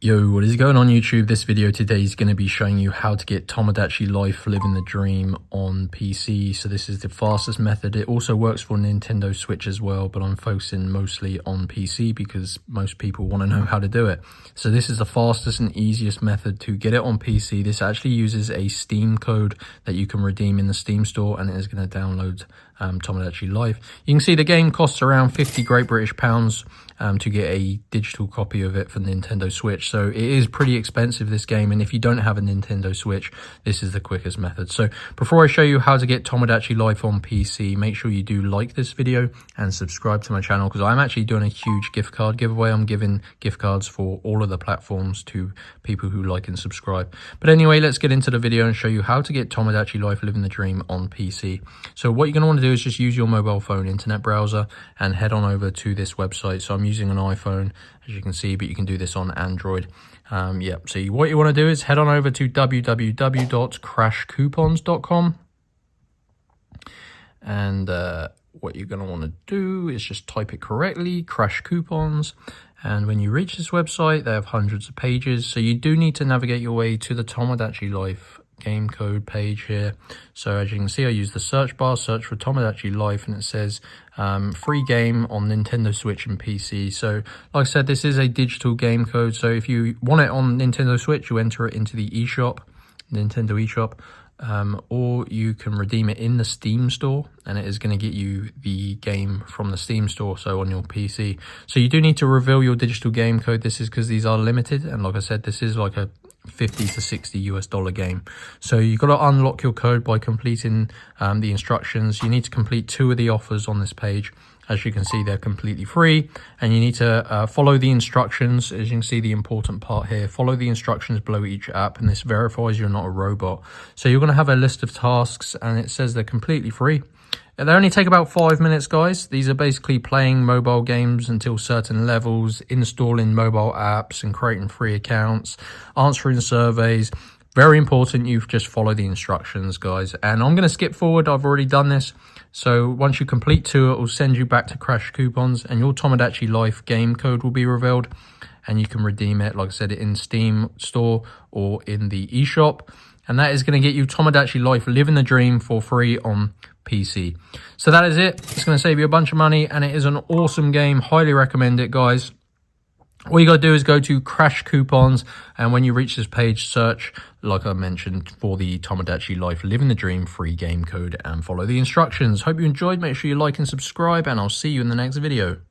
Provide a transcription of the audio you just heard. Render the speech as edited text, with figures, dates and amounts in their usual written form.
Yo, what is going on YouTube? This video today is going to be showing you how to get Tomodachi Life Living the Dream on PC. So this is the fastest method. It also works for Nintendo Switch as well, but I'm focusing mostly on PC because most people want to know how to do it. So this is the fastest and easiest method to get it on PC. This actually uses a Steam code that you can redeem in the Steam store, and it is going to download Tomodachi Life. You can see the game costs around 50 Great British pounds to get a digital copy of it for Nintendo Switch. So it is pretty expensive, this game, and if you don't have a Nintendo Switch, this is the quickest method. So before I show you how to get Tomodachi Life on PC, make sure you do like this video and subscribe to my channel, because I'm actually doing a huge gift card giveaway. I'm giving gift cards for all of the platforms to people who like and subscribe. But anyway, let's get into the video and show you how to get Tomodachi Life Living the Dream on PC. So what you're going to want to do is just use your mobile phone internet browser and head on over to this website. So I'm using an iPhone, as you can see, but you can do this on Android. So what you want to do is head on over to www.crashcoupons.com, and what you're going to want to do is just type it correctly, Crash Coupons. And when you reach this website, they have hundreds of pages, so you do need to navigate your way to the Tomodachi Life game code page here. So as you can see, I use the search bar, search for Tomodachi Life, and it says free game on Nintendo Switch and PC. So like I said, this is a digital game code, so if you want it on Nintendo Switch, you enter it into the eShop, Nintendo eShop, or you can redeem it in the Steam store, and it is going to get you the game from the Steam store, so on your PC. So you do need to reveal your digital game code. This is because these are limited, and like I said, this is like a $50 to $60 game. So you've got to unlock your code by completing the instructions. You need to complete 2 of the offers on this page. As you can see, they're completely free, and you need to follow the instructions. As you can see, the important part here, follow the instructions below each app, and this verifies you're not a robot. So you're going to have a list of tasks, and it says they're completely free. They only take about 5 minutes, guys. These are basically playing mobile games until certain levels, installing mobile apps and creating free accounts, answering surveys. Very important you just follow the instructions, guys. And I'm going to skip forward. I've already done this. So once you complete 2, it will send you back to Crash Coupons, and your Tomodachi Life game code will be revealed, and you can redeem it, like I said, in Steam store or in the eShop. And that is going to get you Tomodachi Life Living the Dream for free on PC. So that is it. It's going to save you a bunch of money, and it is an awesome game. Highly recommend it, guys. All you got to do is go to Crash Coupons, and when you reach this page, search, like I mentioned, for the Tomodachi Life Living the Dream free game code and follow the instructions. Hope you enjoyed. Make sure you like and subscribe, and I'll see you in the next video.